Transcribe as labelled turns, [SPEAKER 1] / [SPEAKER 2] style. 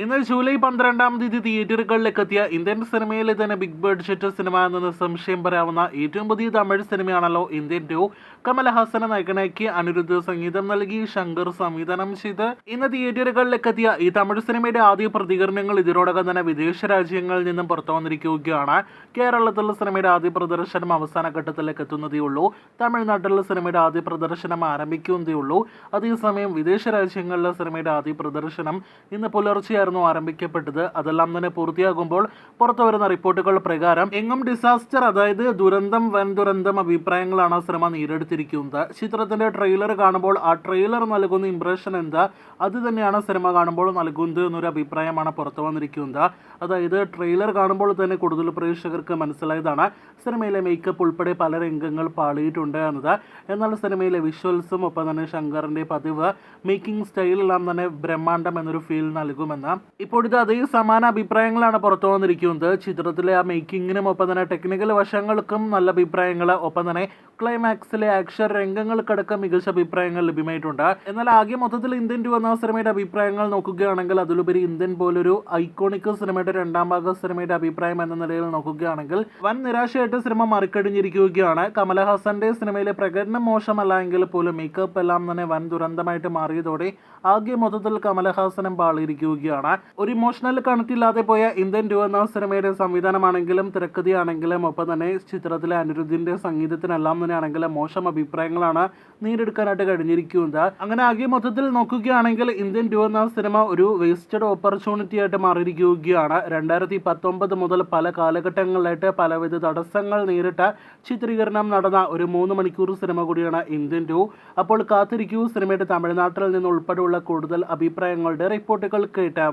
[SPEAKER 1] എന്നാൽ ജൂലൈ 12-ാം തീയതി തിയേറ്ററുകളിലേക്ക് എത്തിയ ഇന്ത്യൻ സിനിമയിലെ തന്നെ ബിഗ് ബഡ്ജറ്റ് സിനിമ എന്ന നിസ്സംശയം പറയാവുന്ന ഏറ്റവും പുതിയ തമിഴ് സിനിമയാണല്ലോ ഇന്ത്യൻ 2. കമലഹാസനെ നായകനാക്കി അനിരുദ്ധ് സംഗീതം നൽകി ശങ്കർ സംവിധാനം ചെയ്ത് ഇന്ന് തിയേറ്ററുകളിലേക്ക് എത്തിയ ഈ തമിഴ് സിനിമയുടെ ആദ്യ പ്രതികരണങ്ങൾ ഇതിനോടകം തന്നെ വിദേശ രാജ്യങ്ങളിൽ നിന്നും പുറത്തു വന്നിരിക്കുകയാണ്. കേരളത്തിലുള്ള സിനിമയുടെ ആദ്യ പ്രദർശനം അവസാന ഘട്ടത്തിലേക്ക് എത്തുന്നതേ ഉള്ളൂ. തമിഴ്നാട്ടിലുള്ള സിനിമയുടെ ആദ്യ പ്രദർശനം ആരംഭിക്കുന്നതേ ഉള്ളൂ. അതേസമയം വിദേശ രാജ്യങ്ങളിലെ സിനിമയുടെ ആദ്യ പ്രദർശനം ഇന്ന് പുലർച്ചെ ആരംഭിക്കപ്പെട്ടത്. അതെല്ലാം തന്നെ പൂർത്തിയാകുമ്പോൾ പുറത്തു വരുന്ന റിപ്പോർട്ടുകൾ പ്രകാരം എങ്ങും ഡിസാസ്റ്റർ, അതായത് ദുരന്തം, വൻ ദുരന്തം അഭിപ്രായങ്ങളാണ് സിനിമ നേരിടുത്തിരിക്കുന്നത്. ചിത്രത്തിന്റെ ട്രെയിലർ കാണുമ്പോൾ ആ ട്രെയിലർ നൽകുന്ന ഇംപ്രഷൻ എന്താ, അത് തന്നെയാണ് സിനിമ കാണുമ്പോൾ നൽകുന്നത് എന്നൊരു അഭിപ്രായമാണ് പുറത്തു വന്നിരിക്കുന്നത്. അതായത് ട്രെയിലർ കാണുമ്പോൾ തന്നെ കൂടുതൽ പ്രേക്ഷകർക്ക് മനസ്സിലായതാണ് സിനിമയിലെ മേക്കപ്പ് ഉൾപ്പെടെ പല രംഗങ്ങൾ പാളിയിട്ടുണ്ട് എന്നത്. എന്നാൽ സിനിമയിലെ വിഷ്വൽസും ഒപ്പം തന്നെ ശങ്കറിന്റെ പതിവ് മേക്കിംഗ് സ്റ്റൈലെല്ലാം തന്നെ ബ്രഹ്മാണ്ഡം എന്നൊരു ഫീൽ നൽകുമെന്ന് ഇപ്പോഴത്തെ അതേ സമാന അഭിപ്രായങ്ങളാണ് പുറത്തു വന്നിരിക്കുന്നത്. ചിത്രത്തിലെ ആ മേക്കിങ്ങിനും ഒപ്പം തന്നെ ടെക്നിക്കൽ വശങ്ങൾക്കും നല്ല അഭിപ്രായങ്ങൾ, ഒപ്പം തന്നെ ക്ലൈമാക്സിലെ ആക്ഷൻ രംഗങ്ങൾക്കടക്കം മികച്ച അഭിപ്രായങ്ങൾ ലഭ്യമായിട്ടുണ്ട്. എന്നാൽ ആകെ മൊത്തത്തിൽ ഇന്ത്യൻ 2 എന്ന സിനിമയുടെ അഭിപ്രായങ്ങൾ നോക്കുകയാണെങ്കിൽ, അതിലുപരി ഇന്ത്യൻ പോലൊരു ഐക്കോണിക് സിനിമയുടെ രണ്ടാം ഭാഗ സിനിമയുടെ അഭിപ്രായം എന്ന നിലയിൽ നോക്കുകയാണെങ്കിൽ വൻ നിരാശയായിട്ട് സിനിമ മറിക്കടിഞ്ഞിരിക്കുകയാണ്. കമലഹാസന്റെ സിനിമയിലെ പ്രകടനം മോശമല്ല എങ്കിൽ പോലും മേക്കപ്പ് എല്ലാം തന്നെ വൻ ദുരന്തമായിട്ട് മാറിയതോടെ ആകെ മൊത്തത്തിൽ കമലഹാസനം പാളിയിരിക്കുകയാണ്. ഒരു ഇമോഷണൽ കണക്ട് ഇല്ലാതെ പോയ ഇന്ത്യൻ 2 എന്ന സിനിമയുടെ സംവിധാനമാണെങ്കിലും തിരക്കഥയാണെങ്കിലും ഒപ്പം തന്നെ ചിത്രത്തിലെ അനിരുദ്ധിന്റെ സംഗീതത്തിനെല്ലാം തന്നെ ആണെങ്കിലും മോശം അഭിപ്രായങ്ങളാണ് നേടിയെടുക്കാനായിട്ട് കഴിഞ്ഞിരിക്കുന്നത്. അങ്ങനെ ആകെ മൊത്തത്തിൽ നോക്കുകയാണെങ്കിൽ ഇന്ത്യൻ 2 എന്ന സിനിമ ഒരു വേസ്റ്റഡ് ഓപ്പർച്യൂണിറ്റി ആയിട്ട് മാറിയിരിക്കുകയാണ്. 2019 മുതൽ പല കാലഘട്ടങ്ങളിലായിട്ട് പലവിധ തടസ്സങ്ങൾ നേരിട്ട ചിത്രീകരണം നടന്ന ഒരു 3 മണിക്കൂർ സിനിമ കൂടിയാണ് ഇന്ത്യൻ 2. അപ്പോൾ കാത്തിരിക്കൂ സിനിമയുടെ തമിഴ്നാട്ടിൽ നിന്ന് ഉൾപ്പെടെയുള്ള കൂടുതൽ അഭിപ്രായങ്ങളുടെ റിപ്പോർട്ടുകൾ കേട്ട്.